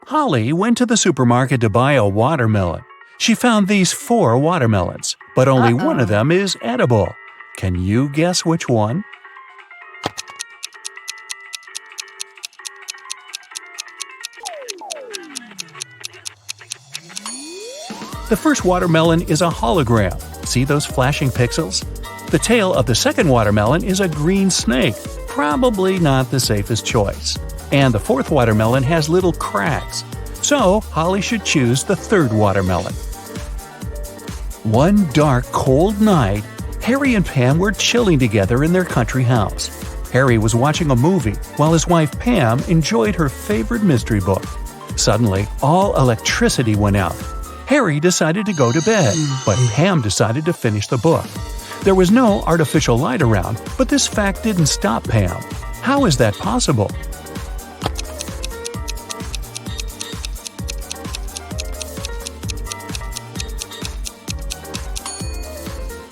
Holly went to the supermarket to buy a watermelon. She found these 4 watermelons, but only one of them is edible. Can you guess which one? The first watermelon is a hologram. See those flashing pixels? The tail of the second watermelon is a green snake, probably not the safest choice. And the fourth watermelon has little cracks. So, Holly should choose the third watermelon. One dark, cold night, Harry and Pam were chilling together in their country house. Harry was watching a movie while his wife Pam enjoyed her favorite mystery book. Suddenly, all electricity went out. Harry decided to go to bed, but Pam decided to finish the book. There was no artificial light around, but this fact didn't stop Pam. How is that possible?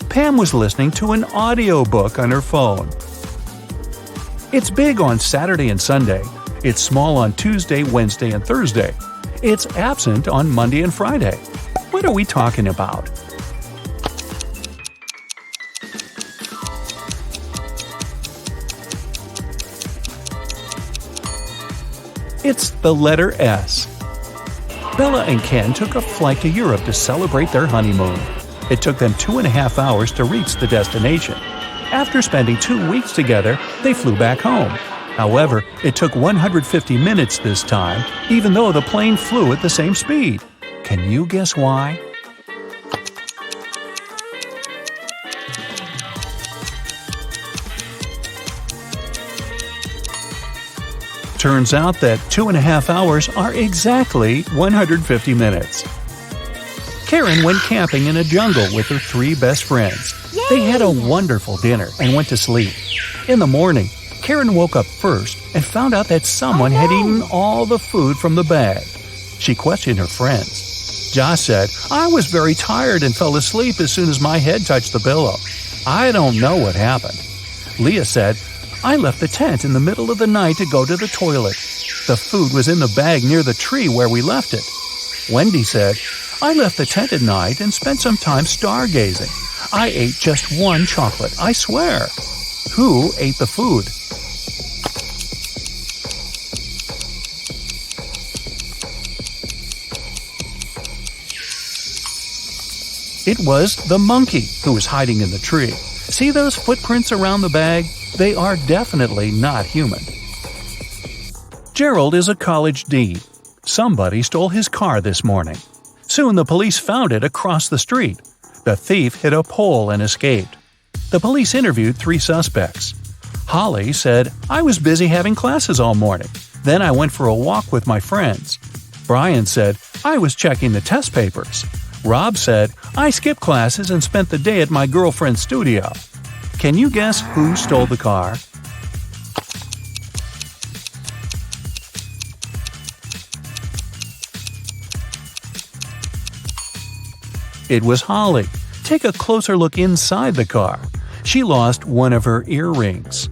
Pam was listening to an audiobook on her phone. It's big on Saturday and Sunday. It's small on Tuesday, Wednesday, and Thursday. It's absent on Monday and Friday. What are we talking about? It's the letter S. Bella and Ken took a flight to Europe to celebrate their honeymoon. It took them 2.5 hours to reach the destination. After spending 2 weeks together, they flew back home. However, it took 150 minutes this time, even though the plane flew at the same speed. Can you guess why? Turns out that 2.5 hours are exactly 150 minutes. Karen went camping in a jungle with her 3 best friends. Yay! They had a wonderful dinner and went to sleep. In the morning, Karen woke up first and found out that someone had eaten all the food from the bag. She questioned her friends. Josh said, "I was very tired and fell asleep as soon as my head touched the pillow. I don't know what happened." Leah said, "I left the tent in the middle of the night to go to the toilet. The food was in the bag near the tree where we left it." Wendy said, "I left the tent at night and spent some time stargazing. I ate just 1 chocolate, I swear." Who ate the food? It was the monkey who was hiding in the tree. See those footprints around the bag? They are definitely not human. Gerald is a college dean. Somebody stole his car this morning. Soon the police found it across the street. The thief hit a pole and escaped. The police interviewed 3 suspects. Holly said, "I was busy having classes all morning. Then I went for a walk with my friends." Brian said, "I was checking the test papers." Rob said, "I skipped classes and spent the day at my girlfriend's studio." Can you guess who stole the car? It was Holly. Take a closer look inside the car. She lost one of her earrings.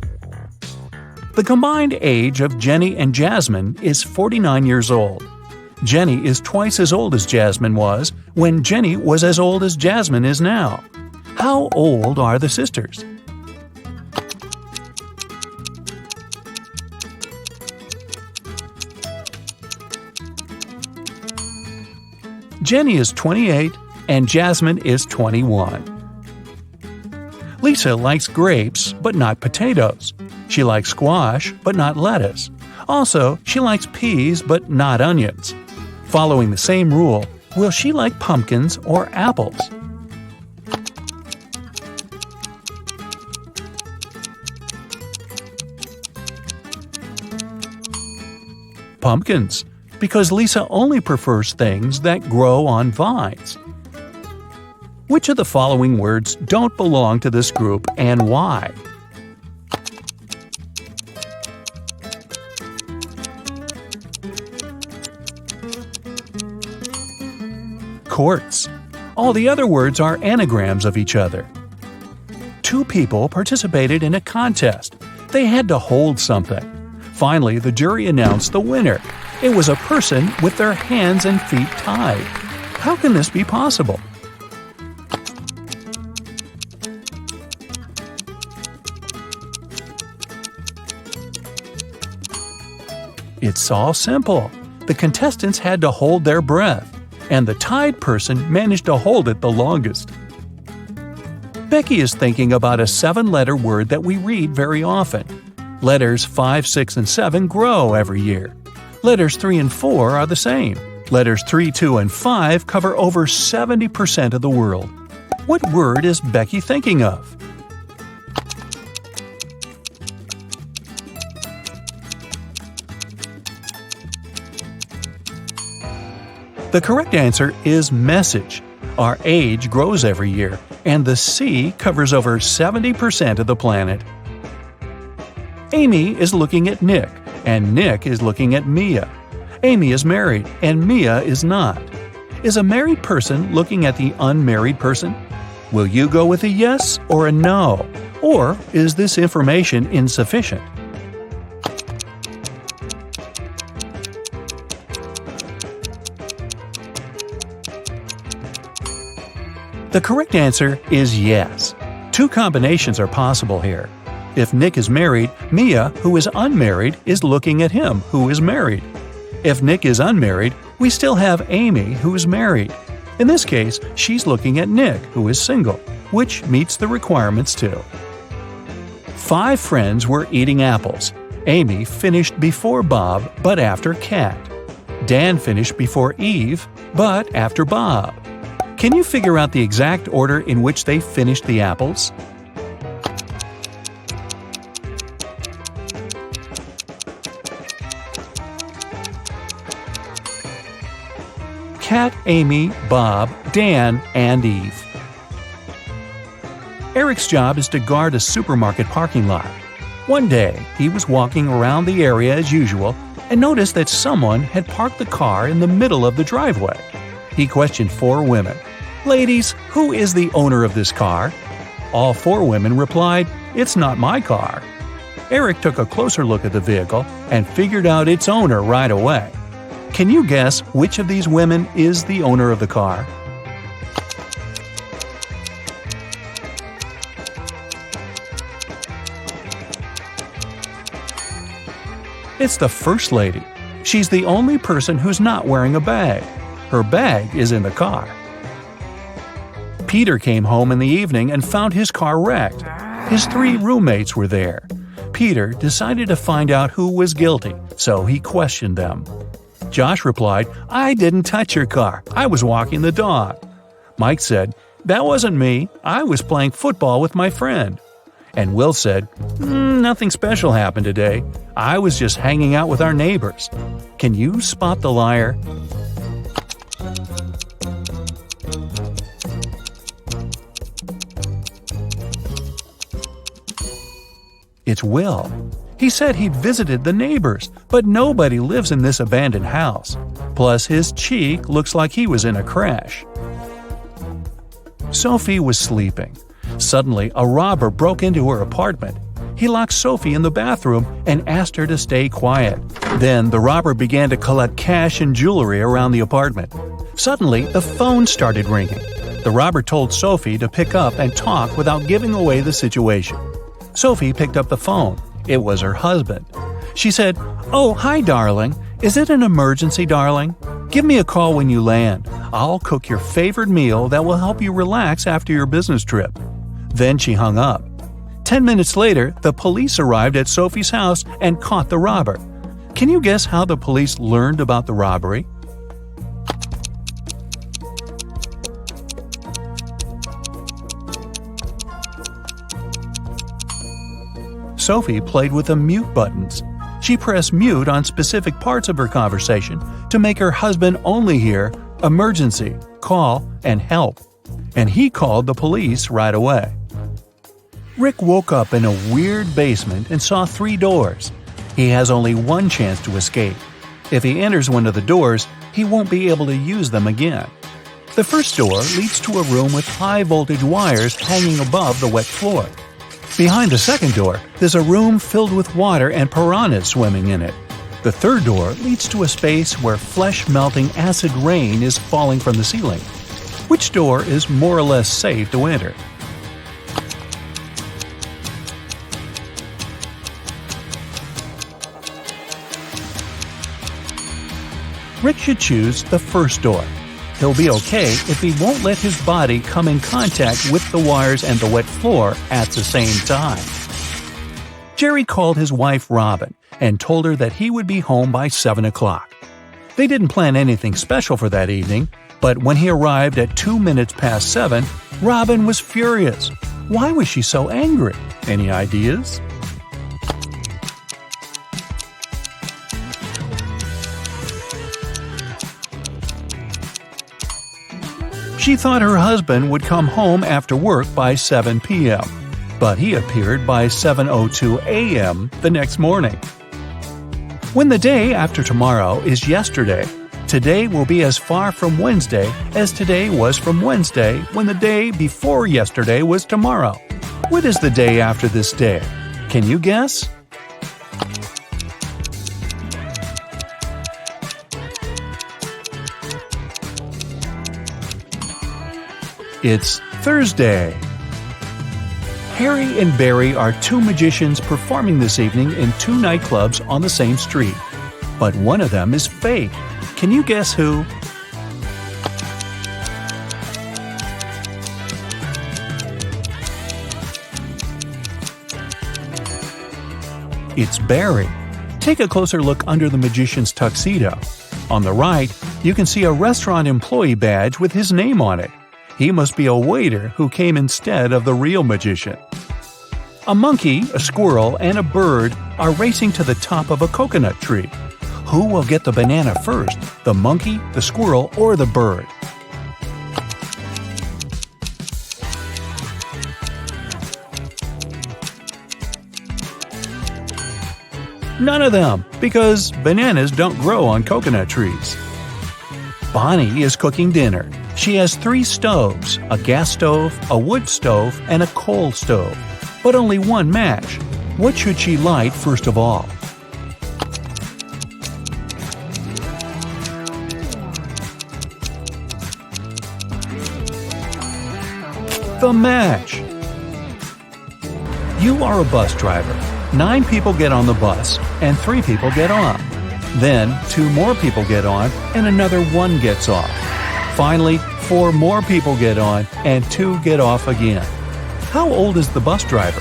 The combined age of Jenny and Jasmine is 49 years old. Jenny is twice as old as Jasmine was when Jenny was as old as Jasmine is now. How old are the sisters? Jenny is 28 and Jasmine is 21. Lisa likes grapes, but not potatoes. She likes squash, but not lettuce. Also, she likes peas, but not onions. Following the same rule, will she like pumpkins or apples? Pumpkins, because Lisa only prefers things that grow on vines. Which of the following words don't belong to this group and why? Courts. All the other words are anagrams of each other. 2 people participated in a contest. They had to hold something. Finally, the jury announced the winner. It was a person with their hands and feet tied. How can this be possible? It's all simple. The contestants had to hold their breath, and the tied person managed to hold it the longest. Becky is thinking about a 7-letter word that we read very often. Letters 5, 6, and 7 grow every year. Letters 3 and 4 are the same. Letters 3, 2, and 5 cover over 70% of the world. What word is Becky thinking of? The correct answer is message. Our age grows every year, and the C covers over 70% of the planet. Amy is looking at Nick, and Nick is looking at Mia. Amy is married, and Mia is not. Is a married person looking at the unmarried person? Will you go with a yes or a no? Or is this information insufficient? The correct answer is yes. 2 combinations are possible here. If Nick is married, Mia, who is unmarried, is looking at him, who is married. If Nick is unmarried, we still have Amy, who is married. In this case, she's looking at Nick, who is single, which meets the requirements too. 5 friends were eating apples. Amy finished before Bob, but after Kat. Dan finished before Eve, but after Bob. Can you figure out the exact order in which they finished the apples? Kat, Amy, Bob, Dan, and Eve. Eric's job is to guard a supermarket parking lot. One day, he was walking around the area as usual and noticed that someone had parked the car in the middle of the driveway. He questioned 4 women. "Ladies, who is the owner of this car?" All 4 women replied, "It's not my car." Eric took a closer look at the vehicle and figured out its owner right away. Can you guess which of these women is the owner of the car? It's the First Lady. She's the only person who's not wearing a bag. Her bag is in the car. Peter came home in the evening and found his car wrecked. His 3 roommates were there. Peter decided to find out who was guilty, so he questioned them. Josh replied, "I didn't touch your car. I was walking the dog." Mike said, "That wasn't me. I was playing football with my friend." And Will said, "Nothing special happened today. I was just hanging out with our neighbors." Can you spot the liar? It's Will. He said he'd visited the neighbors, but nobody lives in this abandoned house. Plus, his cheek looks like he was in a crash. Sophie was sleeping. Suddenly, a robber broke into her apartment. He locked Sophie in the bathroom and asked her to stay quiet. Then, the robber began to collect cash and jewelry around the apartment. Suddenly, the phone started ringing. The robber told Sophie to pick up and talk without giving away the situation. Sophie picked up the phone. It was her husband. She said, "Oh, hi, darling. Is it an emergency, darling? Give me a call when you land. I'll cook your favorite meal that will help you relax after your business trip." Then she hung up. 10 minutes later, the police arrived at Sophie's house and caught the robber. Can you guess how the police learned about the robbery? Sophie played with the mute buttons. She pressed mute on specific parts of her conversation to make her husband only hear "emergency," "call," and "help." And he called the police right away. Rick woke up in a weird basement and saw 3 doors. He has only one chance to escape. If he enters one of the doors, he won't be able to use them again. The first door leads to a room with high-voltage wires hanging above the wet floor. Behind the second door, there's a room filled with water and piranhas swimming in it. The third door leads to a space where flesh-melting acid rain is falling from the ceiling. Which door is more or less safe to enter? Rick should choose the first door. He'll be okay if he won't let his body come in contact with the wires and the wet floor at the same time. Jerry called his wife Robin and told her that he would be home by 7 o'clock. They didn't plan anything special for that evening, but when he arrived at 2 minutes past 7, Robin was furious. Why was she so angry? Any ideas? She thought her husband would come home after work by 7 p.m., but he appeared by 7:02 a.m. the next morning. When the day after tomorrow is yesterday, today will be as far from Wednesday as today was from Wednesday when the day before yesterday was tomorrow. What is the day after this day? Can you guess? It's Thursday. Harry and Barry are two magicians performing this evening in two nightclubs on the same street. But one of them is fake. Can you guess who? It's Barry. Take a closer look under the magician's tuxedo. On the right, you can see a restaurant employee badge with his name on it. He must be a waiter who came instead of the real magician. A monkey, a squirrel, and a bird are racing to the top of a coconut tree. Who will get the banana first, the monkey, the squirrel, or the bird? None of them, because bananas don't grow on coconut trees. Bonnie is cooking dinner. She has 3 stoves, a gas stove, a wood stove, and a coal stove, but only one match. What should she light first of all? The match! You are a bus driver. 9 people get on the bus, and 3 people get on. Then 2 more people get on, and another 1 gets off. Finally, 4 more people get on, and 2 get off again. How old is the bus driver?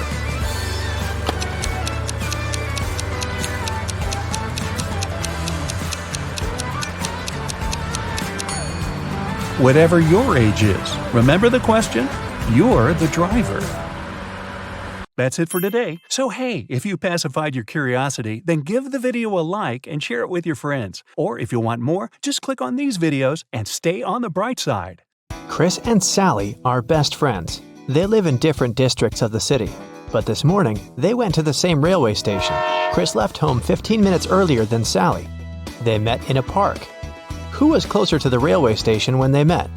Whatever your age is, remember the question? You're the driver. That's it for today. So hey, if you pacified your curiosity, then give the video a like and share it with your friends. Or if you want more, just click on these videos and stay on the bright side. Chris and Sally are best friends. They live in different districts of the city. But this morning, they went to the same railway station. Chris left home 15 minutes earlier than Sally. They met in a park. Who was closer to the railway station when they met?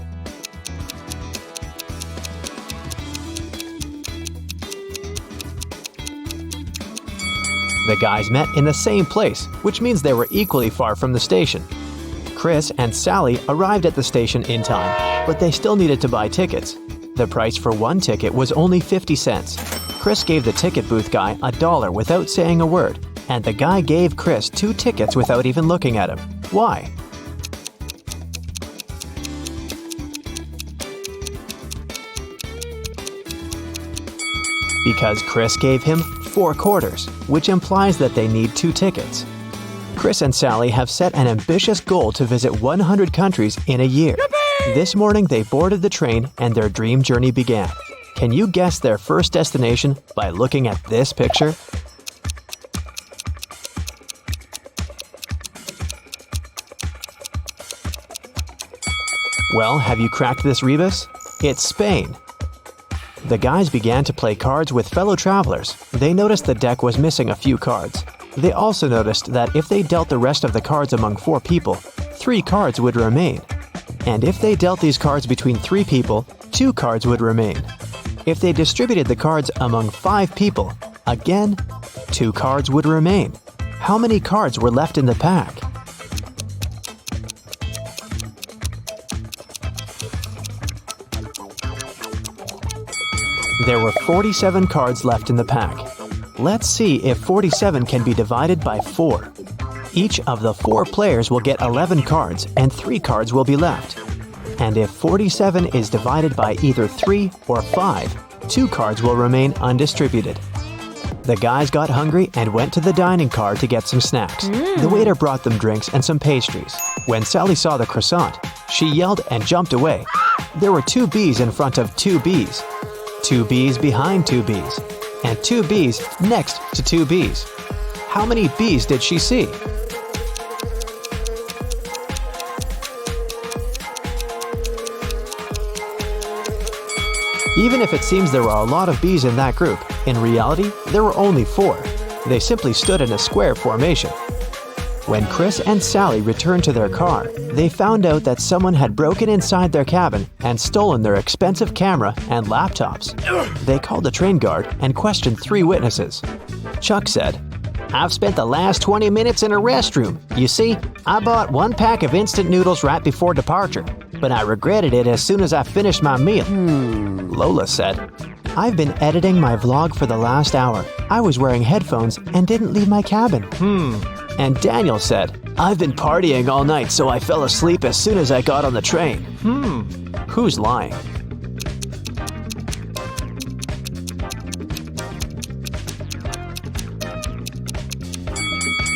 The guys met in the same place, which means they were equally far from the station. Chris and Sally arrived at the station in time, but they still needed to buy tickets. The price for one ticket was only 50 cents. Chris gave the ticket booth guy $1 without saying a word, and the guy gave Chris 2 tickets without even looking at him. Why? Because Chris gave him 4 quarters, which implies that they need 2 tickets. Chris and Sally have set an ambitious goal to visit 100 countries in a year. Yippee! This morning they boarded the train and their dream journey began. Can you guess their first destination by looking at this picture? Well, have you cracked this rebus? It's Spain. The guys began to play cards with fellow travelers. They noticed the deck was missing a few cards. They also noticed that if they dealt the rest of the cards among 4 people, 3 cards would remain. And if they dealt these cards between 3 people, 2 cards would remain. If they distributed the cards among 5 people, again, 2 cards would remain. How many cards were left in the pack? There were 47 cards left in the pack. Let's see if 47 can be divided by 4. Each of the 4 players will get 11 cards and 3 cards will be left. And if 47 is divided by either 3 or 5, 2 cards will remain undistributed. The guys got hungry and went to the dining car to get some snacks. The waiter brought them drinks and some pastries. When Sally saw the croissant, she yelled and jumped away. There were 2 B's in front of 2 B's, 2 B's behind 2 B's, and 2 B's next to 2 B's. How many B's did she see? Even if it seems there were a lot of B's in that group, in reality, there were only 4. They simply stood in a square formation. When Chris and Sally returned to their car, they found out that someone had broken inside their cabin and stolen their expensive camera and laptops. They called the train guard and questioned 3 witnesses. Chuck said, "I've spent the last 20 minutes in a restroom. You see, I bought 1 pack of instant noodles right before departure, but I regretted it as soon as I finished my meal." Lola said, "I've been editing my vlog for the last hour. I was wearing headphones and didn't leave my cabin." And Daniel said, "I've been partying all night, so I fell asleep as soon as I got on the train." Who's lying?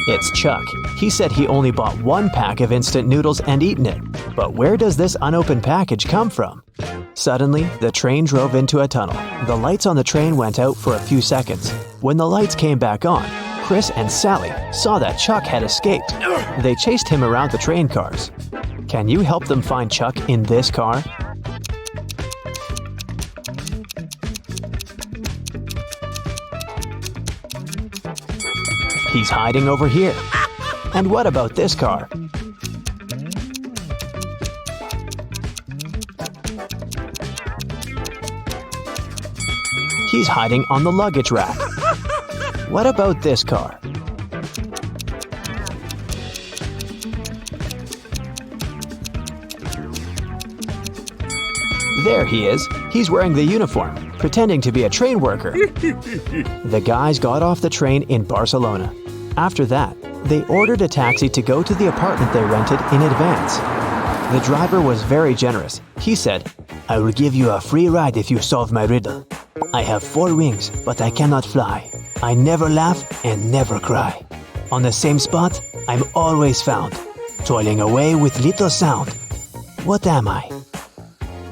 It's Chuck. He said he only bought 1 pack of instant noodles and eaten it. But where does this unopened package come from? Suddenly, the train drove into a tunnel. The lights on the train went out for a few seconds. When the lights came back on, Chris and Sally saw that Chuck had escaped. They chased him around the train cars. Can you help them find Chuck in this car? He's hiding over here. And what about this car? He's hiding on the luggage rack. What about this car? There he is. He's wearing the uniform, pretending to be a train worker. The guys got off the train in Barcelona. After that, they ordered a taxi to go to the apartment they rented in advance. The driver was very generous. He said, "I will give you a free ride if you solve my riddle. I have 4 wings, but I cannot fly. I never laugh and never cry. On the same spot, I'm always found, toiling away with little sound. What am I?"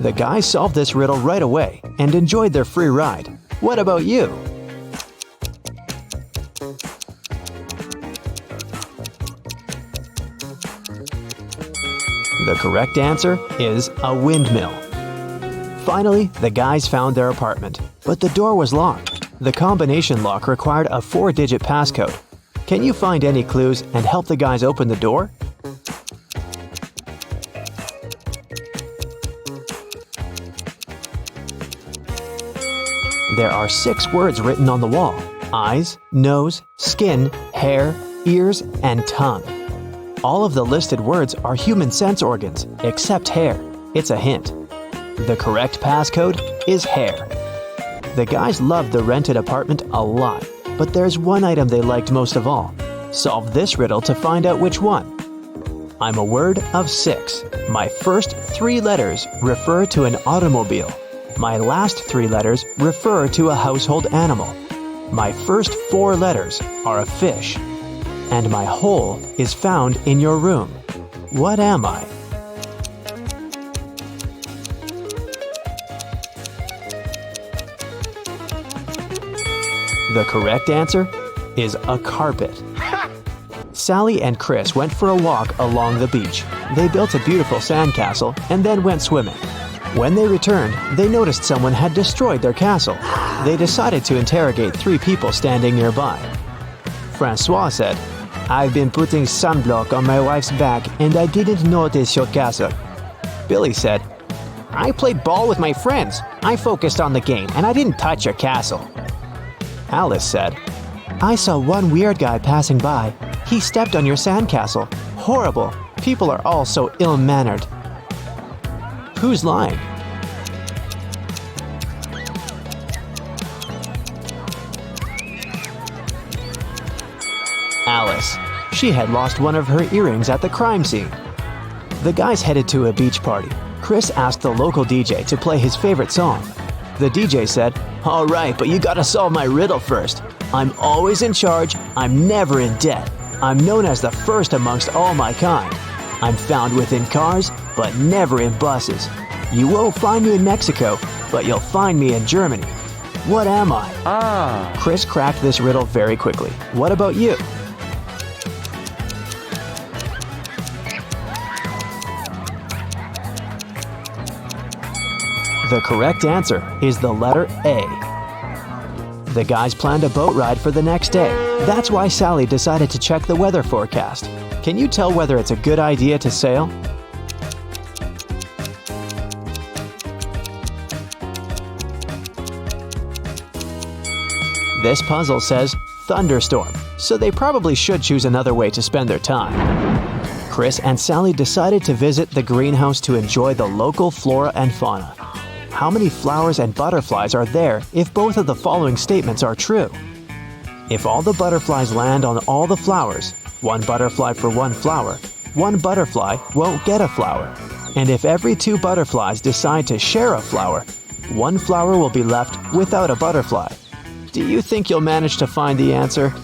The guys solved this riddle right away and enjoyed their free ride. What about you? The correct answer is a windmill. Finally, the guys found their apartment, but the door was locked. The combination lock required a 4-digit passcode. Can you find any clues and help the guys open the door? There are 6 words written on the wall: eyes, nose, skin, hair, ears, and tongue. All of the listed words are human sense organs, except hair. It's a hint. The correct passcode is hair. The guys loved the rented apartment a lot, but there's one item they liked most of all. Solve this riddle to find out which one. I'm a word of 6. My first 3 letters refer to an automobile. My last 3 letters refer to a household animal. My first 4 letters are a fish. And my whole is found in your room. What am I? The correct answer is a carpet. Sally and Chris went for a walk along the beach. They built a beautiful sandcastle and then went swimming. When they returned, they noticed someone had destroyed their castle. They decided to interrogate 3 people standing nearby. Francois said, "I've been putting sunblock on my wife's back and I didn't notice your castle." Billy said, "I played ball with my friends. I focused on the game and I didn't touch your castle." Alice said, "I saw one weird guy passing by He stepped on your sandcastle. Horrible. People are all so ill-mannered. Who's lying? Alice. She had lost one of her earrings at the crime scene. The guys headed to a beach party. Chris asked the local DJ to play his favorite song. The DJ said, "All right, but you gotta solve my riddle first. I'm always in charge, I'm never in debt. I'm known as the first amongst all my kind. I'm found within cars, but never in buses. You won't find me in Mexico, but you'll find me in Germany. What am I?" Chris cracked this riddle very quickly. What about you? The correct answer is the letter A. The guys planned a boat ride for the next day. That's why Sally decided to check the weather forecast. Can you tell whether it's a good idea to sail? This puzzle says thunderstorm, so they probably should choose another way to spend their time. Chris and Sally decided to visit the greenhouse to enjoy the local flora and fauna. How many flowers and butterflies are there if both of the following statements are true? If all the butterflies land on all the flowers, one butterfly for one flower, one butterfly won't get a flower. And if every two butterflies decide to share a flower, one flower will be left without a butterfly. Do you think you'll manage to find the answer?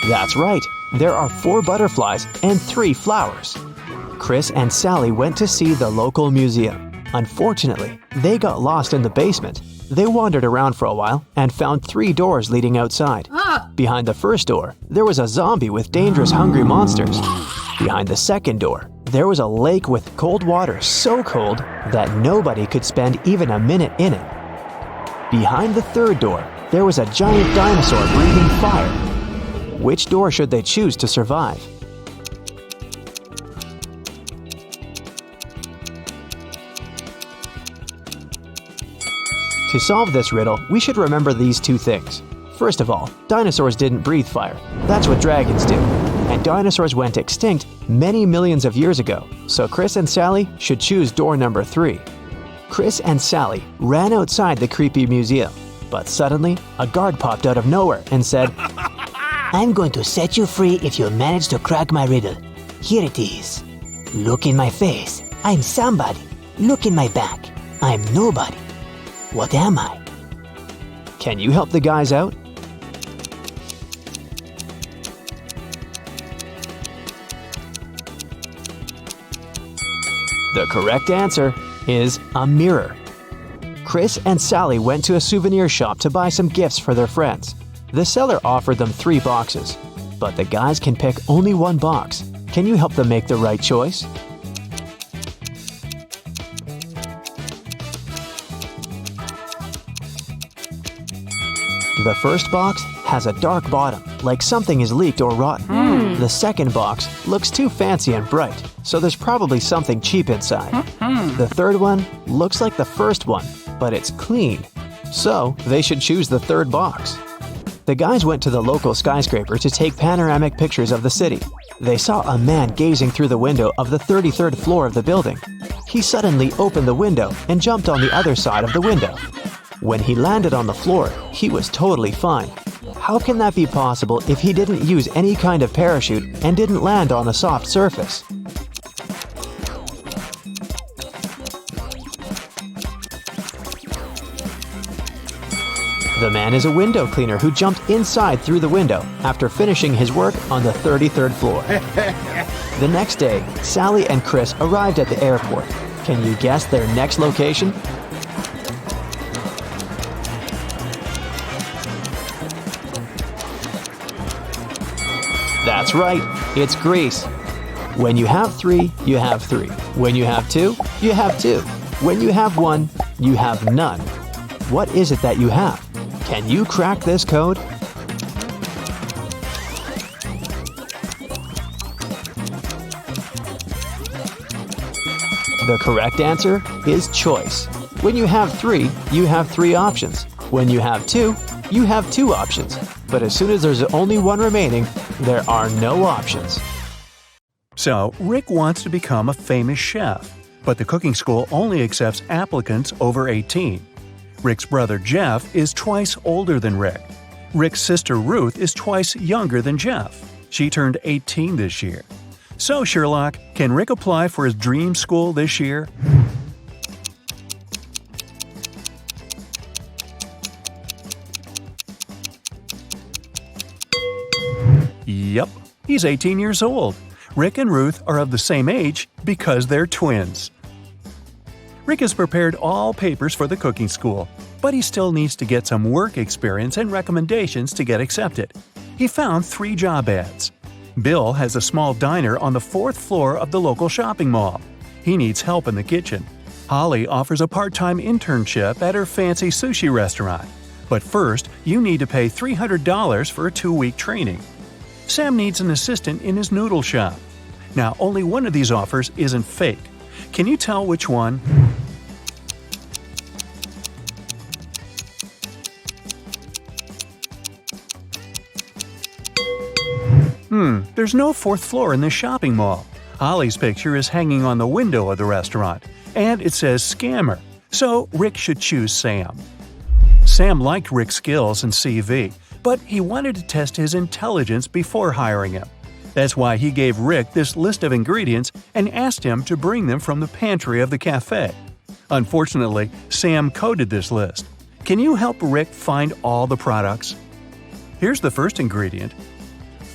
That's right. There are 4 butterflies and 3 flowers. Chris and Sally went to see the local museum. Unfortunately, they got lost in the basement. They wandered around for a while and found 3 doors leading outside. Behind the first door, there was a zombie with dangerous hungry monsters. Behind the second door, there was a lake with cold water so cold that nobody could spend even a minute in it. Behind the third door, there was a giant dinosaur breathing fire. Which door should they choose to survive? To solve this riddle, we should remember these 2 things. First of all, dinosaurs didn't breathe fire. That's what dragons do. And dinosaurs went extinct many millions of years ago, so Chris and Sally should choose door number 3. Chris and Sally ran outside the creepy museum, but suddenly a guard popped out of nowhere and said, "I'm going to set you free if you manage to crack my riddle. Here it is. Look in my face. I'm somebody. Look in my back. I'm nobody. What am I?" Can you help the guys out? The correct answer is a mirror. Chris and Sally went to a souvenir shop to buy some gifts for their friends. The seller offered them 3 boxes, but the guys can pick only 1 box. Can you help them make the right choice? The first box has a dark bottom, like something is leaked or rotten. The second box looks too fancy and bright, so there's probably something cheap inside. The third one looks like the first one, but it's clean, so they should choose the third box. The guys went to the local skyscraper to take panoramic pictures of the city. They saw a man gazing through the window of the 33rd floor of the building. He suddenly opened the window and jumped on the other side of the window. When he landed on the floor, he was totally fine. How can that be possible if he didn't use any kind of parachute and didn't land on a soft surface? The man is a window cleaner who jumped inside through the window after finishing his work on the 33rd floor. The next day, Sally and Chris arrived at the airport. Can you guess their next location? That's right, it's Greece. When you have 3, you have 3. When you have 2, you have 2. When you have 1, you have none. What is it that you have? Can you crack this code? The correct answer is choice. When you have 3, you have 3 options. When you have 2, you have 2 options. But as soon as there's only 1 remaining, there are no options. So, Rick wants to become a famous chef, but the cooking school only accepts applicants over 18. Rick's brother Jeff is twice older than Rick. Rick's sister Ruth is twice younger than Jeff. She turned 18 this year. So, Sherlock, can Rick apply for his dream school this year? Yep, he's 18 years old. Rick and Ruth are of the same age because they're twins. Rick has prepared all papers for the cooking school, but he still needs to get some work experience and recommendations to get accepted. He found 3 job ads. Bill has a small diner on the 4th floor of the local shopping mall. He needs help in the kitchen. Holly offers a part-time internship at her fancy sushi restaurant. But first, you need to pay $300 for a 2-week training. Sam needs an assistant in his noodle shop. Now, only one of these offers isn't fake. Can you tell which one? There's no 4th floor in this shopping mall. Holly's picture is hanging on the window of the restaurant, and it says scammer, so Rick should choose Sam. Sam liked Rick's skills and CV, but he wanted to test his intelligence before hiring him. That's why he gave Rick this list of ingredients and asked him to bring them from the pantry of the cafe. Unfortunately, Sam coded this list. Can you help Rick find all the products? Here's the first ingredient.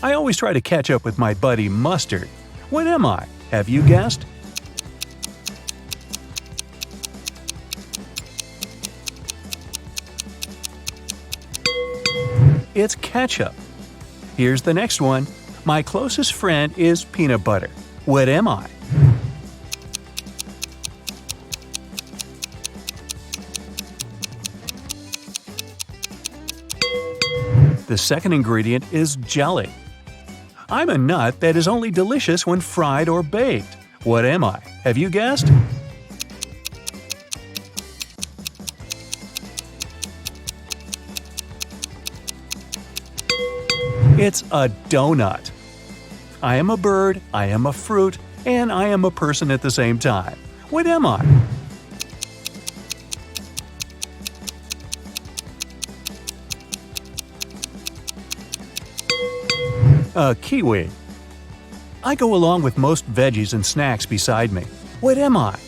I always try to catch up with my buddy Mustard. What am I? Have you guessed? It's ketchup. Here's the next one. My closest friend is peanut butter. What am I? The second ingredient is jelly. I'm a nut that is only delicious when fried or baked. What am I? Have you guessed? It's a donut. I am a bird, I am a fruit, and I am a person at the same time. What am I? A kiwi. I go along with most veggies and snacks beside me. What am I?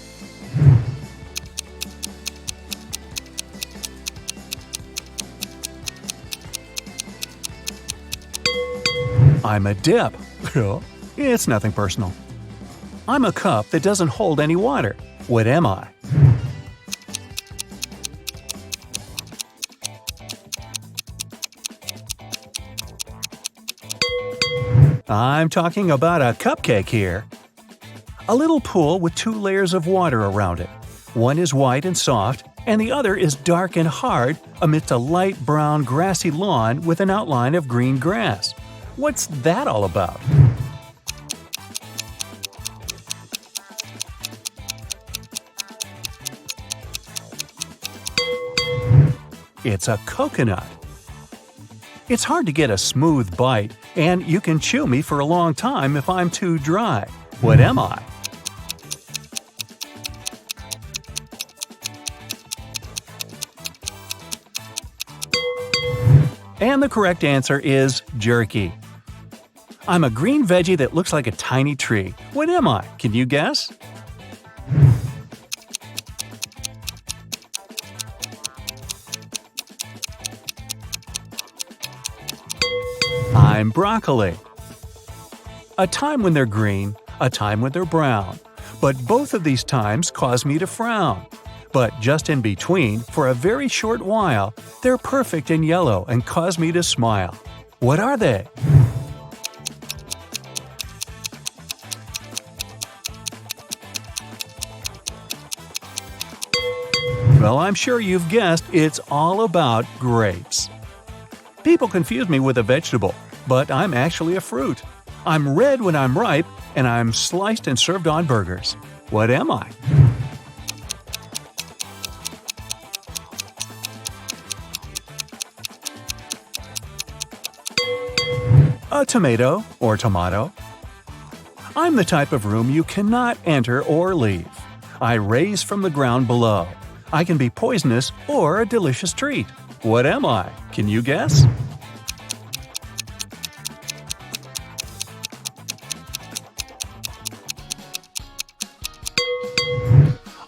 I'm a dip. It's nothing personal. I'm a cup that doesn't hold any water. What am I? I'm talking about a cupcake here. A little pool with 2 layers of water around it. One is white and soft, and the other is dark and hard amidst a light brown grassy lawn with an outline of green grass. What's that all about? It's a coconut. It's hard to get a smooth bite, and you can chew me for a long time if I'm too dry. What am I? And the correct answer is jerky. I'm a green veggie that looks like a tiny tree. What am I? Can you guess? I'm broccoli. A time when they're green, a time when they're brown. But both of these times cause me to frown. But just in between, for a very short while, they're perfect and yellow and cause me to smile. What are they? Well, I'm sure you've guessed it's all about grapes. People confuse me with a vegetable, but I'm actually a fruit. I'm red when I'm ripe, and I'm sliced and served on burgers. What am I? A tomato or tomato. I'm the type of room you cannot enter or leave. I raise from the ground below. I can be poisonous or a delicious treat. What am I? Can you guess?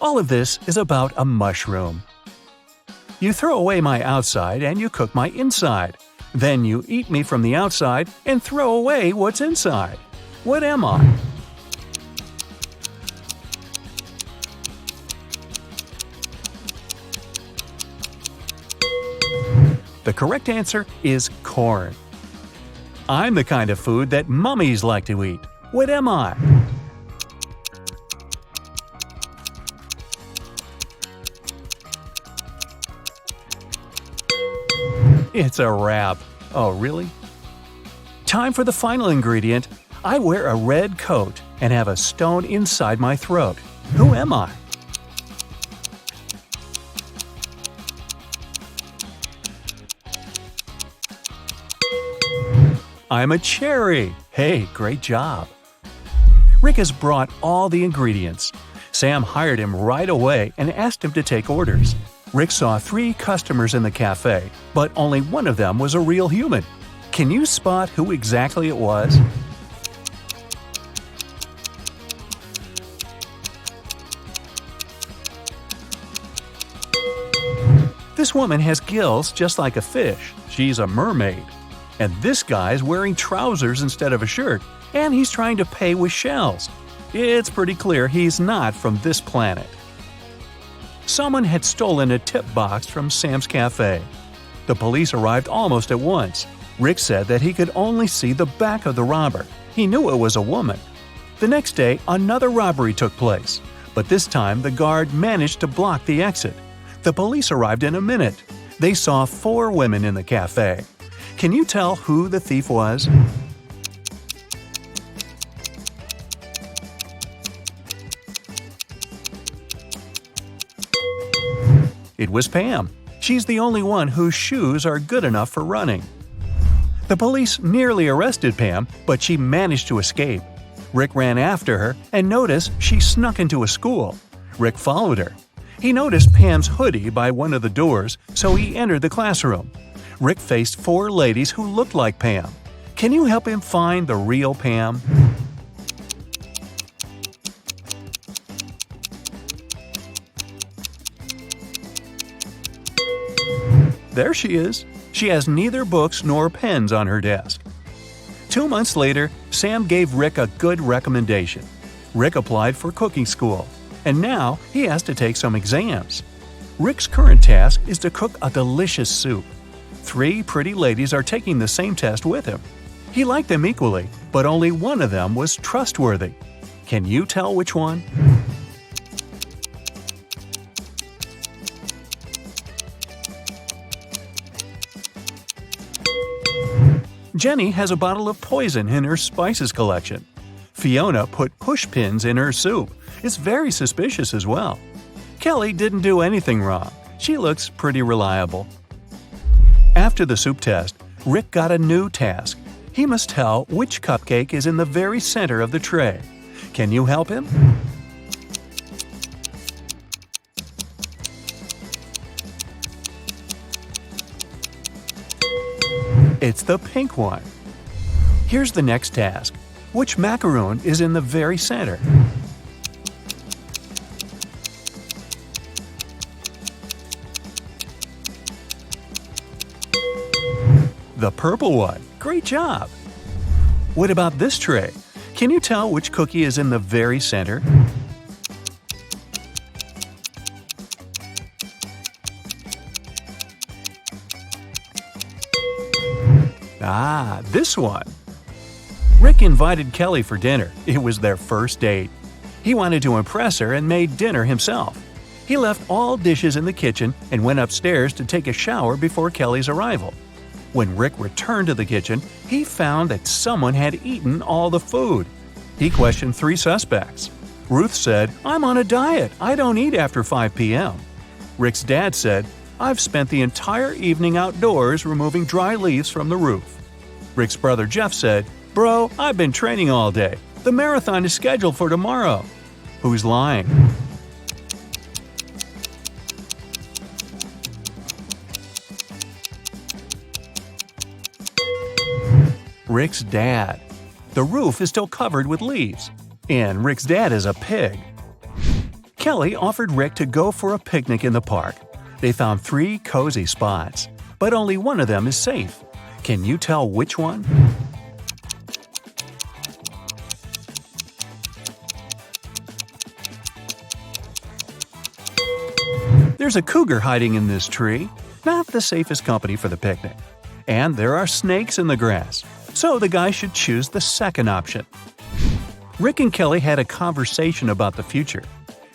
All of this is about a mushroom. You throw away my outside and you cook my inside. Then you eat me from the outside and throw away what's inside. What am I? The correct answer is corn. I'm the kind of food that mummies like to eat. What am I? It's a wrap. Oh, really? Time for the final ingredient. I wear a red coat and have a stone inside my throat. Who am I? I'm a cherry. Hey, great job. Rick has brought all the ingredients. Sam hired him right away and asked him to take orders. Rick saw 3 customers in the cafe, but only one of them was a real human. Can you spot who exactly it was? This woman has gills just like a fish. She's a mermaid. And this guy's wearing trousers instead of a shirt, and he's trying to pay with shells. It's pretty clear he's not from this planet. Someone had stolen a tip box from Sam's cafe. The police arrived almost at once. Rick said that he could only see the back of the robber. He knew it was a woman. The next day, another robbery took place, but this time the guard managed to block the exit. The police arrived in a minute. They saw 4 women in the cafe. Can you tell who the thief was? It was Pam. She's the only one whose shoes are good enough for running. The police nearly arrested Pam, but she managed to escape. Rick ran after her and noticed she snuck into a school. Rick followed her. He noticed Pam's hoodie by one of the doors, so he entered the classroom. Rick faced 4 ladies who looked like Pam. Can you help him find the real Pam? There she is. She has neither books nor pens on her desk. 2 months later, Sam gave Rick a good recommendation. Rick applied for cooking school, and now he has to take some exams. Rick's current task is to cook a delicious soup. 3 pretty ladies are taking the same test with him. He liked them equally, but only one of them was trustworthy. Can you tell which one? Jenny has a bottle of poison in her spices collection. Fiona put push pins in her soup. It's very suspicious as well. Kelly didn't do anything wrong. She looks pretty reliable. After the soup test, Rick got a new task. He must tell which cupcake is in the very center of the tray. Can you help him? It's the pink one. Here's the next task. Which macaroon is in the very center? The purple one. Great job! What about this tray? Can you tell which cookie is in the very center? Ah, this one. Rick invited Kelly for dinner. It was their first date. He wanted to impress her and made dinner himself. He left all dishes in the kitchen and went upstairs to take a shower before Kelly's arrival. When Rick returned to the kitchen, he found that someone had eaten all the food. He questioned 3 suspects. Ruth said, "I'm on a diet. I don't eat after 5 p.m." Rick's dad said, "I've spent the entire evening outdoors removing dry leaves from the roof." Rick's brother Jeff said, "Bro, I've been training all day. The marathon is scheduled for tomorrow." Who's lying? Rick's dad. The roof is still covered with leaves, and Rick's dad is a pig. Kelly offered Rick to go for a picnic in the park. They found 3 cozy spots, but only one of them is safe. Can you tell which one? There's a cougar hiding in this tree, not the safest company for the picnic. And there are snakes in the grass, so the guy should choose the second option. Rick and Kelly had a conversation about the future.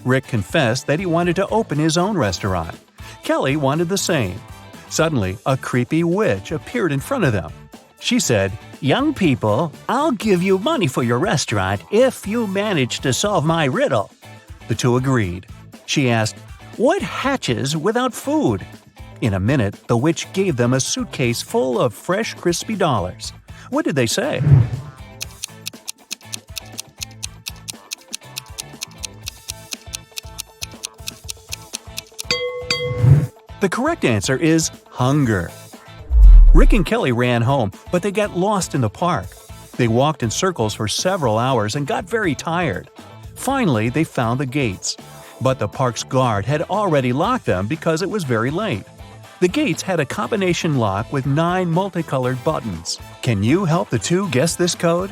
Rick confessed that he wanted to open his own restaurant. Kelly wanted the same. Suddenly, a creepy witch appeared in front of them. She said, "Young people, I'll give you money for your restaurant if you manage to solve my riddle." The two agreed. She asked, "What hatches without food?" In a minute, the witch gave them a suitcase full of fresh, crispy dollars. What did they say? The correct answer is hunger. Rick and Kelly ran home, but they got lost in the park. They walked in circles for several hours and got very tired. Finally, they found the gates. But the park's guard had already locked them because it was very late. The gates had a combination lock with 9 multicolored buttons. Can you help the two guess this code?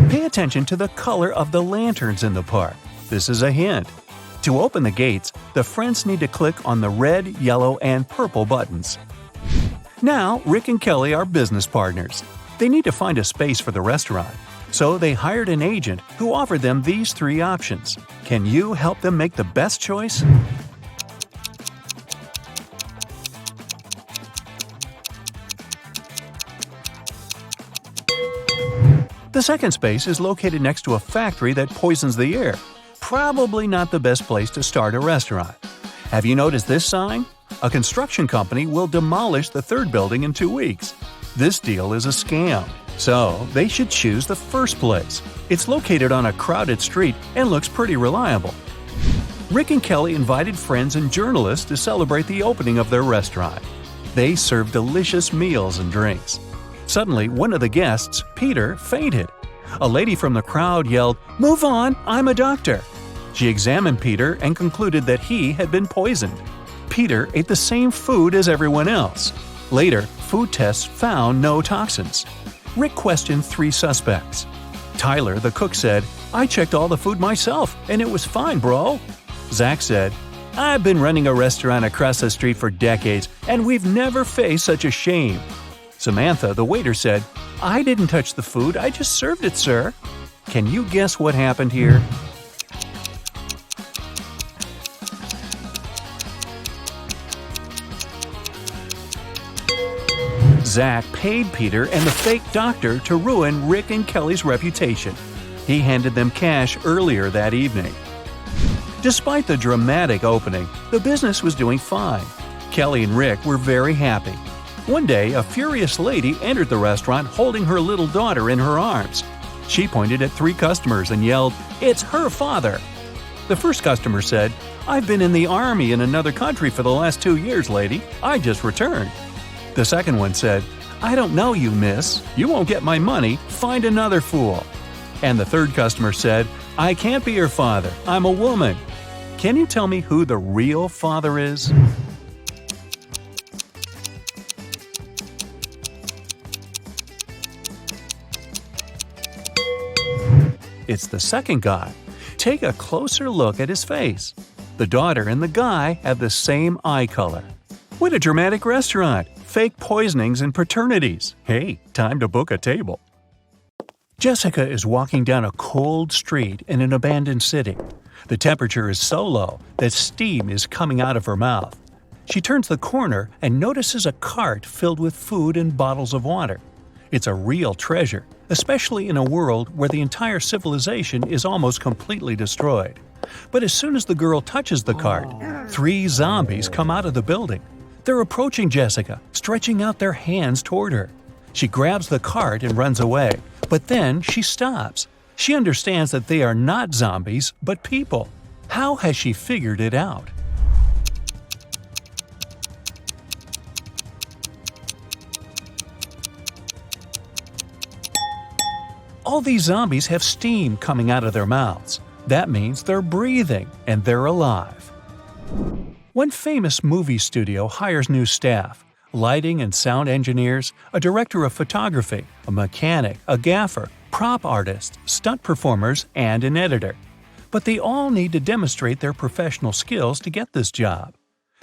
Pay attention to the color of the lanterns in the park. This is a hint. To open the gates, the friends need to click on the red, yellow, and purple buttons. Now, Rick and Kelly are business partners. They need to find a space for the restaurant. So they hired an agent who offered them these 3 options. Can you help them make the best choice? The second space is located next to a factory that poisons the air. Probably not the best place to start a restaurant. Have you noticed this sign? A construction company will demolish the 3rd building in 2 weeks. This deal is a scam. So, they should choose the first place. It's located on a crowded street and looks pretty reliable. Rick and Kelly invited friends and journalists to celebrate the opening of their restaurant. They served delicious meals and drinks. Suddenly, one of the guests, Peter, fainted. A lady from the crowd yelled, "Move on, I'm a doctor." She examined Peter and concluded that he had been poisoned. Peter ate the same food as everyone else. Later, food tests found no toxins. Rick questioned 3 suspects. Tyler, the cook, said, "I checked all the food myself, and it was fine, bro." Zach said, "I've been running a restaurant across the street for decades, and we've never faced such a shame." Samantha, the waiter, said, "I didn't touch the food, I just served it, sir." Can you guess what happened here? Zach paid Peter and the fake doctor to ruin Rick and Kelly's reputation. He handed them cash earlier that evening. Despite the dramatic opening, the business was doing fine. Kelly and Rick were very happy. One day, a furious lady entered the restaurant holding her little daughter in her arms. She pointed at 3 customers and yelled, "It's her father!" The first customer said, "I've been in the army in another country for the last 2 years, lady. I just returned." The second one said, "I don't know you, miss. You won't get my money. Find another fool." And the third customer said, "I can't be your father. I'm a woman." Can you tell me who the real father is? It's the second guy. Take a closer look at his face. The daughter and the guy have the same eye color. What a dramatic restaurant! Fake poisonings and paternities. Hey, time to book a table. Jessica is walking down a cold street in an abandoned city. The temperature is so low that steam is coming out of her mouth. She turns the corner and notices a cart filled with food and bottles of water. It's a real treasure, especially in a world where the entire civilization is almost completely destroyed. But as soon as the girl touches the cart, 3 zombies come out of the building. They're approaching Jessica, stretching out their hands toward her. She grabs the cart and runs away, but then she stops. She understands that they are not zombies, but people. How has she figured it out? All these zombies have steam coming out of their mouths. That means they're breathing and they're alive. One famous movie studio hires new staff: lighting and sound engineers, a director of photography, a mechanic, a gaffer, prop artists, stunt performers, and an editor. But they all need to demonstrate their professional skills to get this job.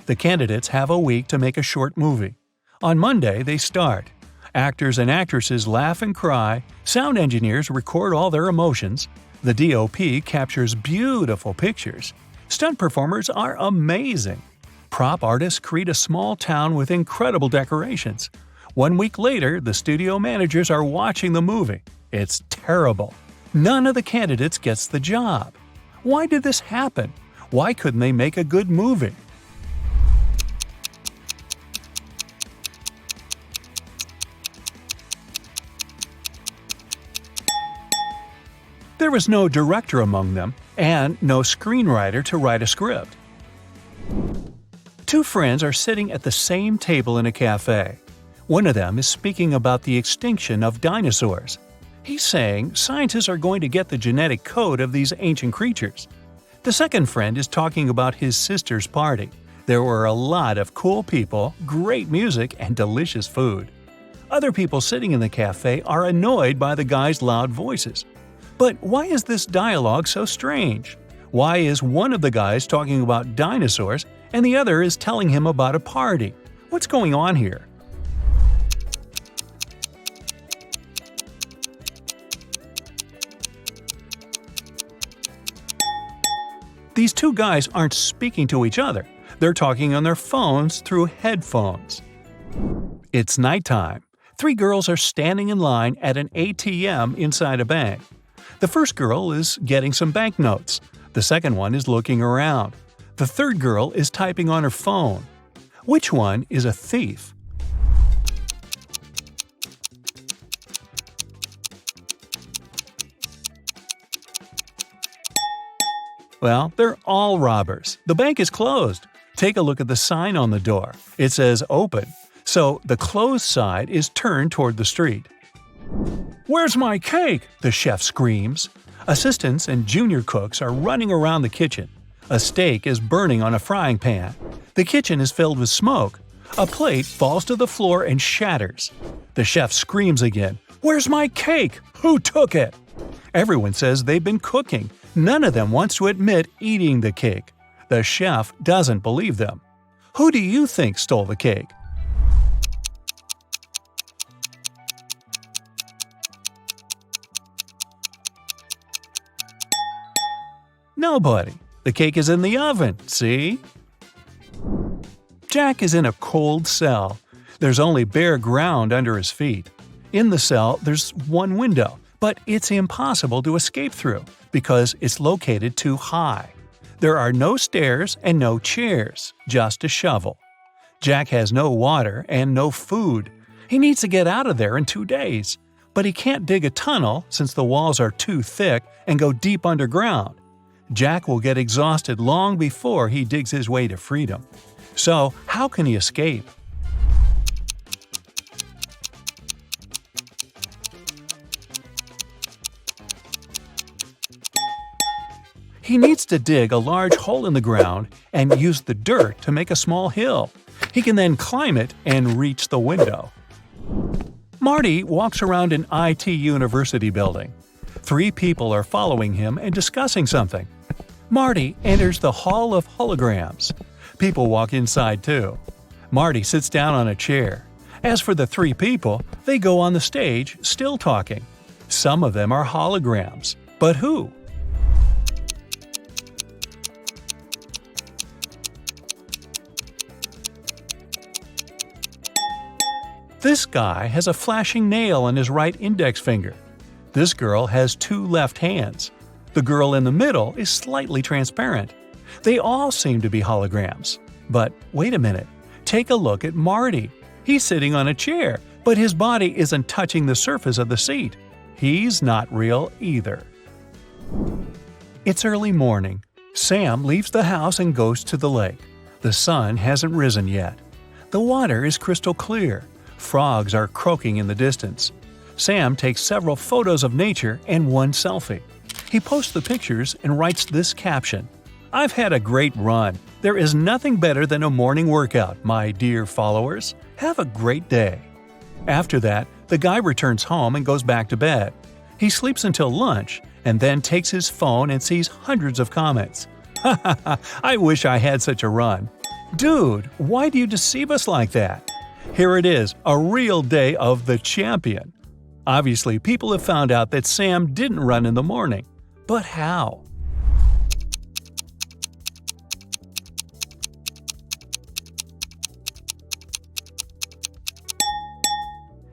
The candidates have a week to make a short movie. On Monday, they start. Actors and actresses laugh and cry, sound engineers record all their emotions, the DOP captures beautiful pictures, stunt performers are amazing. Prop artists create a small town with incredible decorations. 1 week later, the studio managers are watching the movie. It's terrible. None of the candidates gets the job. Why did this happen? Why couldn't they make a good movie? There was no director among them, and no screenwriter to write a script. 2 friends are sitting at the same table in a cafe. One of them is speaking about the extinction of dinosaurs. He's saying scientists are going to get the genetic code of these ancient creatures. The second friend is talking about his sister's party. There were a lot of cool people, great music, and delicious food. Other people sitting in the cafe are annoyed by the guy's loud voices. But why is this dialogue so strange? Why is one of the guys talking about dinosaurs and the other is telling him about a party? What's going on here? These 2 guys aren't speaking to each other. They're talking on their phones through headphones. It's nighttime. 3 girls are standing in line at an ATM inside a bank. The first girl is getting some banknotes. The second one is looking around. The third girl is typing on her phone. Which one is a thief? Well, they're all robbers. The bank is closed. Take a look at the sign on the door. It says open. So the closed side is turned toward the street. "Where's my cake?" the chef screams. Assistants and junior cooks are running around the kitchen. A steak is burning on a frying pan. The kitchen is filled with smoke. A plate falls to the floor and shatters. The chef screams again. "Where's my cake? Who took it?" Everyone says they've been cooking. None of them wants to admit eating the cake. The chef doesn't believe them. Who do you think stole the cake? Nobody. The cake is in the oven, see? Jack is in a cold cell. There's only bare ground under his feet. In the cell, there's one window, but it's impossible to escape through because it's located too high. There are no stairs and no chairs, just a shovel. Jack has no water and no food. He needs to get out of there in 2 days. But he can't dig a tunnel since the walls are too thick and go deep underground. Jack will get exhausted long before he digs his way to freedom. So, how can he escape? He needs to dig a large hole in the ground and use the dirt to make a small hill. He can then climb it and reach the window. Marty walks around an IT university building. 3 people are following him and discussing something. Marty enters the Hall of Holograms. People walk inside too. Marty sits down on a chair. As for the 3 people, they go on the stage, still talking. Some of them are holograms. But who? This guy has a flashing nail on his right index finger. This girl has 2 left hands. The girl in the middle is slightly transparent. They all seem to be holograms. But wait a minute. Take a look at Marty. He's sitting on a chair, but his body isn't touching the surface of the seat. He's not real either. It's early morning. Sam leaves the house and goes to the lake. The sun hasn't risen yet. The water is crystal clear. Frogs are croaking in the distance. Sam takes several photos of nature and one selfie. He posts the pictures and writes this caption: "I've had a great run. There is nothing better than a morning workout, my dear followers. Have a great day." After that, the guy returns home and goes back to bed. He sleeps until lunch and then takes his phone and sees hundreds of comments. "Ha ha ha, I wish I had such a run." Dude, why do you deceive us like that? Here it is, a real day of the champion. Obviously, people have found out that Sam didn't run in the morning. But how?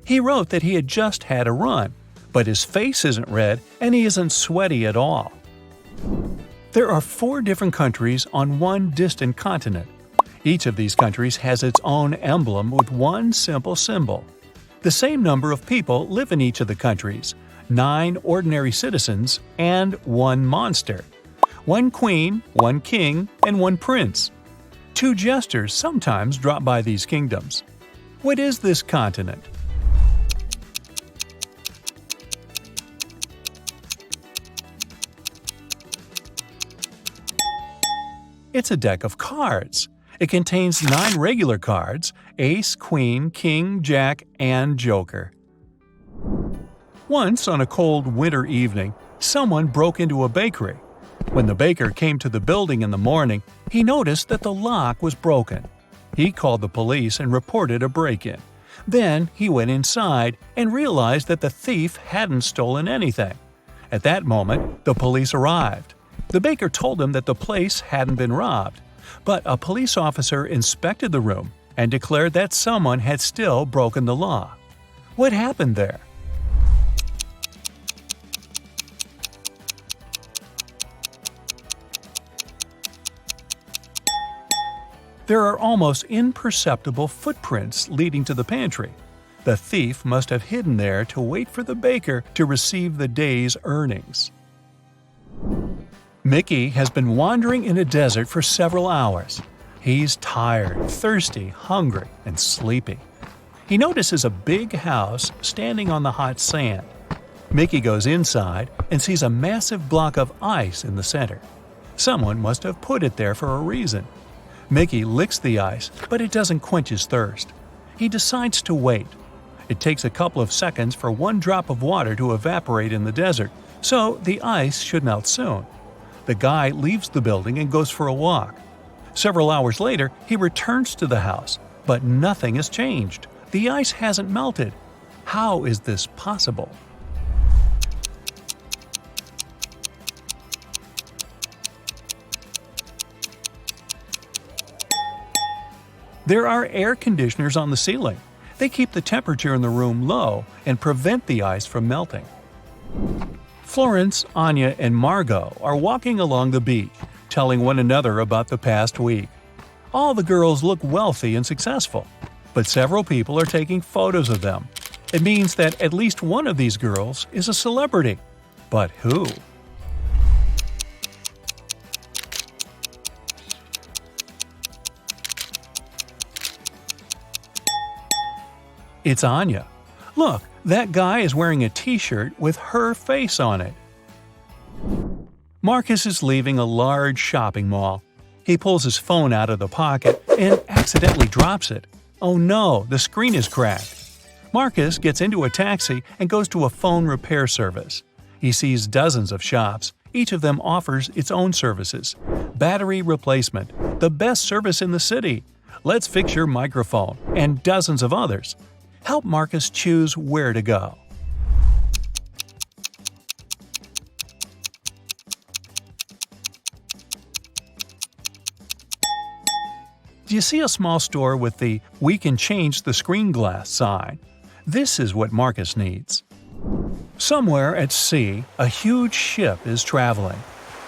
He wrote that he had just had a run, but his face isn't red and he isn't sweaty at all. There are 4 different countries on one distant continent. Each of these countries has its own emblem with one simple symbol. The same number of people live in each of the countries: 9 ordinary citizens and 1 monster. 1 queen, 1 king, and 1 prince. 2 jesters sometimes drop by these kingdoms. What is this continent? It's a deck of cards. It contains 9 regular cards: ace, queen, king, jack, and joker. Once, on a cold winter evening, someone broke into a bakery. When the baker came to the building in the morning, he noticed that the lock was broken. He called the police and reported a break-in. Then he went inside and realized that the thief hadn't stolen anything. At that moment, the police arrived. The baker told him that the place hadn't been robbed, but a police officer inspected the room and declared that someone had still broken the law. What happened there? There are almost imperceptible footprints leading to the pantry. The thief must have hidden there to wait for the baker to receive the day's earnings. Mickey has been wandering in a desert for several hours. He's tired, thirsty, hungry, and sleepy. He notices a big house standing on the hot sand. Mickey goes inside and sees a massive block of ice in the center. Someone must have put it there for a reason. Mickey licks the ice, but it doesn't quench his thirst. He decides to wait. It takes a couple of seconds for 1 drop of water to evaporate in the desert, so the ice should melt soon. The guy leaves the building and goes for a walk. Several hours later, he returns to the house, but nothing has changed. The ice hasn't melted. How is this possible? There are air conditioners on the ceiling. They keep the temperature in the room low and prevent the ice from melting. Florence, Anya, and Margot are walking along the beach, telling one another about the past week. All the girls look wealthy and successful, but several people are taking photos of them. It means that at least one of these girls is a celebrity. But who? It's Anya. Look, that guy is wearing a t-shirt with her face on it. Marcus is leaving a large shopping mall. He pulls his phone out of the pocket and accidentally drops it. Oh no, the screen is cracked. Marcus gets into a taxi and goes to a phone repair service. He sees dozens of shops. Each of them offers its own services. Battery replacement, the best service in the city. Let's fix your microphone, and dozens of others. Help Marcus choose where to go. Do you see a small store with the "We can change the screen glass" sign? This is what Marcus needs. Somewhere at sea, a huge ship is traveling.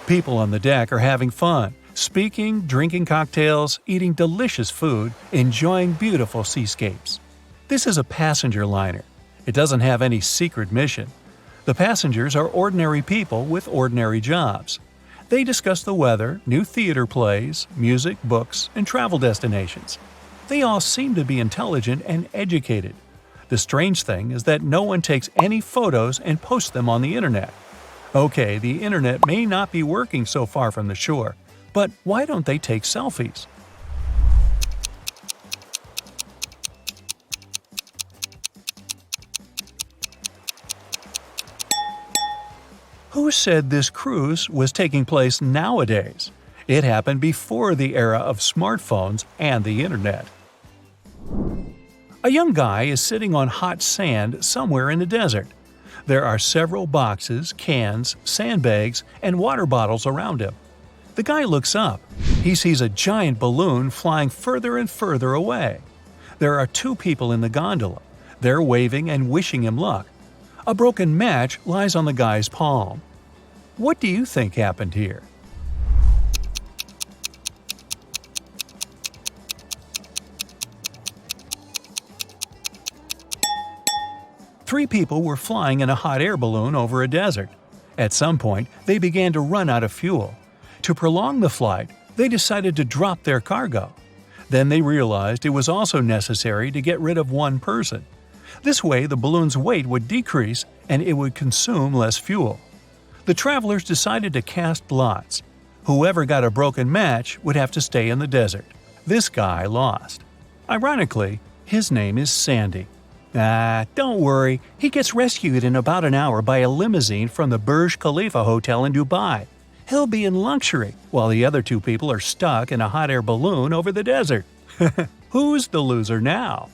People on the deck are having fun, speaking, drinking cocktails, eating delicious food, enjoying beautiful seascapes. This is a passenger liner. It doesn't have any secret mission. The passengers are ordinary people with ordinary jobs. They discuss the weather, new theater plays, music, books, and travel destinations. They all seem to be intelligent and educated. The strange thing is that no one takes any photos and posts them on the internet. Okay, the internet may not be working so far from the shore, but why don't they take selfies? Who said this cruise was taking place nowadays? It happened before the era of smartphones and the internet. A young guy is sitting on hot sand somewhere in the desert. There are several boxes, cans, sandbags, and water bottles around him. The guy looks up. He sees a giant balloon flying further and further away. There are two people in the gondola. They're waving and wishing him luck. A broken match lies on the guy's palm. What do you think happened here? Three people were flying in a hot air balloon over a desert. At some point, they began to run out of fuel. To prolong the flight, they decided to drop their cargo. Then they realized it was also necessary to get rid of one person. This way, the balloon's weight would decrease and it would consume less fuel. The travelers decided to cast lots. Whoever got a broken match would have to stay in the desert. This guy lost. Ironically, his name is Sandy. Don't worry, he gets rescued in about an hour by a limousine from the Burj Khalifa Hotel in Dubai. He'll be in luxury, while the other two people are stuck in a hot air balloon over the desert. Who's the loser now?